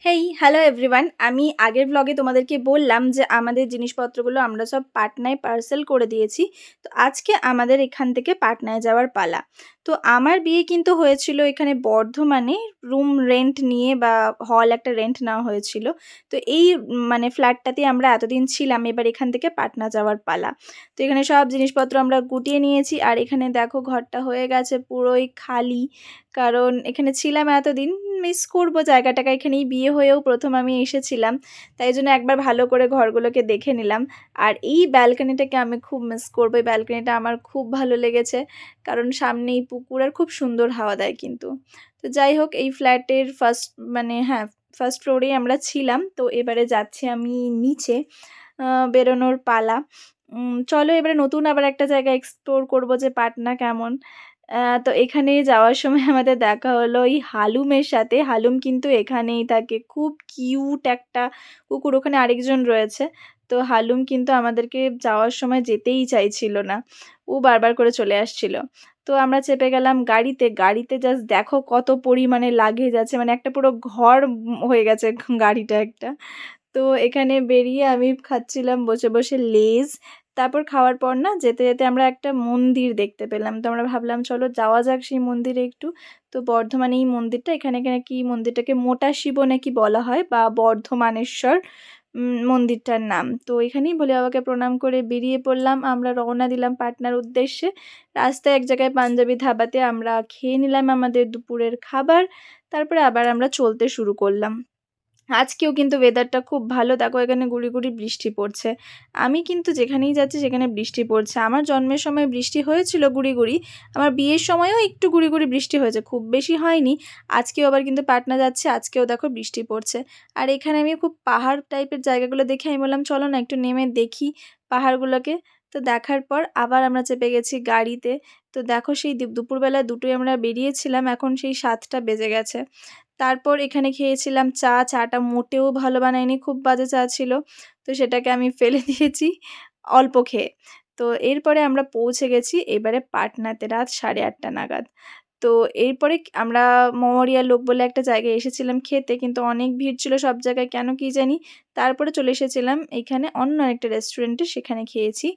হেই, hello everyone. আমি আগের ব্লগে তোমাদেরকে বললাম যে আমাদের জিনিসপত্রগুলো আমরা সব পাটনায় পার্সেল করে দিয়েছি। তো আজকে আমাদের এখান থেকে পাটনায় যাওয়ার পালা। তো আমার বিয়ে কিন্তু হয়েছিল এখানে বর্ধমানে, রুম রেন্ট নিয়ে বা হল একটা রেন্ট নেওয়া হয়েছিল। তো এই মানে ফ্ল্যাটটাতেই আমরা এতদিন ছিলাম, এবার এখান থেকে পাটনা যাওয়ার পালা। তো এখানে সব জিনিসপত্র আমরা গুটিয়ে নিয়েছি, আর এখানে দেখো ঘরটা হয়ে গেছে পুরোই খালি, কারণ এখানে ছিলাম এতদিন, মিস করব জায়গাটাকে। এখানেই বিয়ে হয়েও প্রথম আমি এসেছিলাম, তাই জন্য একবার ভালো করে ঘরগুলোকে দেখে নিলাম। আর এই ব্যালকনিটাকে আমি খুব মিস করবো, এই ব্যালকনিটা আমার খুব ভালো লেগেছে, কারণ সামনেই পুকুর আর খুব সুন্দর হাওয়া দেয় কিন্তু। তো যাই হোক, এই ফ্ল্যাটের ফার্স্ট মানে হ্যাঁ, ফার্স্ট ফ্লোরেই আমরা ছিলাম। তো এবারে যাচ্ছি আমি নিচে, বেরোনোর পালা। চলো এবারে নতুন আবার একটা জায়গা এক্সপ্লোর করব, যে পাটনা কেমন। তো এখানে যাওয়ার সময় আমাদের দেখা হলো এই হালুমের সাথে। হালুম কিন্তু এখানেই থাকে, খুব কিউট একটা কুকুর। ওখানে আরেকজন রয়েছে। তো হালুম কিন্তু আমাদেরকে যাওয়ার সময় যেতেই চাইছিল না, ও বারবার করে চলে আসছিল। তো আমরা চেপে গেলাম গাড়িতে। গাড়িতে জাস্ট দেখো কত পরিমাণে লাগেজ আছে, মানে একটা পুরো ঘর হয়ে গেছে গাড়িটা একটা। তো এখানে বেরিয়ে আমি খাচ্ছিলাম বসে বসে লেজ। তারপর খাওয়ার পর না, যেতে যেতে আমরা একটা মন্দির দেখতে পেলাম। তো আমরা ভাবলাম চলো যাওয়া যাক সেই মন্দিরে একটু। তো বর্ধমানে এই মন্দিরটা, এখানে এখানে কি মন্দিরটাকে মোটা শিব নাকি বলা হয়, বা বর্ধমানেশ্বর মন্দিরটার নাম। তো এখানেই ভোলে বাবাকে প্রণাম করে বেরিয়ে পড়লাম। আমরা রওনা দিলাম পাটনার উদ্দেশ্যে। রাস্তায় এক জায়গায় পাঞ্জাবি ধাবাতে আমরা খেয়ে নিলাম আমাদের দুপুরের খাবার। তারপরে আবার আমরা চলতে শুরু করলাম। আজকেও কিন্তু ওয়েদারটা খুব ভালো, দেখো এখানে গুড়ি গুড়ি বৃষ্টি পড়ছে। আমি কিন্তু যেখানেই যাচ্ছি সেখানে বৃষ্টি পড়ছে। আমার জন্মের সময় বৃষ্টি হয়েছিল গুড়ি গুড়ি, আমার বিয়ের সময়ও একটু গুড়ি গুড়ি বৃষ্টি হয়েছে, খুব বেশি হয়নি। আজকেও আবার কিন্তু পাটনা যাচ্ছে, আজকেও দেখো বৃষ্টি পড়ছে। আর এখানে আমি খুব পাহাড় টাইপের জায়গাগুলো দেখে আমি বললাম চলো না একটু নেমে দেখি পাহাড়গুলোকে। তো দেখার পর আবার আমরা চেপে গেছি গাড়িতে। তো দেখো সেই দুপুরবেলা দুটোই আমরা বেরিয়েছিলাম, এখন সেই 7টা বেজে গেছে। তারপর এখানে খেয়েছিলাম চা। চাটা মোটেও ভালো বানায়নি, খুব বাজে চা ছিল। তো সেটাকে আমি ফেলে দিয়েছি অল্প খেয়ে। তো এরপরে আমরা পৌঁছে গেছি এবারে পাটনাতে রাত 8:30 নাগাদ। তো এরপরে আমরা মমরিয়া লোক বলে একটা জায়গায় এসেছিলাম খেতে, কিন্তু অনেক ভিড় ছিল সব জায়গায়, কেন কি জানি। তারপরে চলে এসেছিলাম এইখানে অন্য একটা রেস্টুরেন্টে, সেখানে খেয়েছি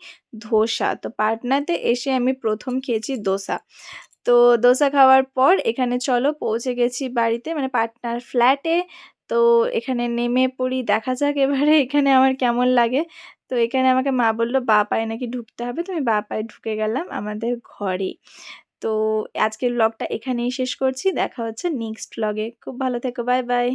ধোসা। তো পাটনাতে এসে আমি প্রথম খেয়েছি দোসা। তো দোসা খাওয়ার পর এখানে চলো পৌঁছে গেছি বাড়িতে, মানে পাটনার ফ্ল্যাটে। তো এখানে নেমে পড়ি, দেখা যাক এবারে এখানে আমার কেমন লাগে। তো এখানে আমাকে মা বললো বাঁ পায়ে নাকি ঢুকতে হবে, তো আমি বাঁ পায়ে ঢুকে গেলাম আমাদের ঘরে। তো আজকের ব্লগটা এখানেই শেষ করছি, দেখা হচ্ছে নেক্সট ব্লগে। খুব ভালো থেকো, বাই বাই।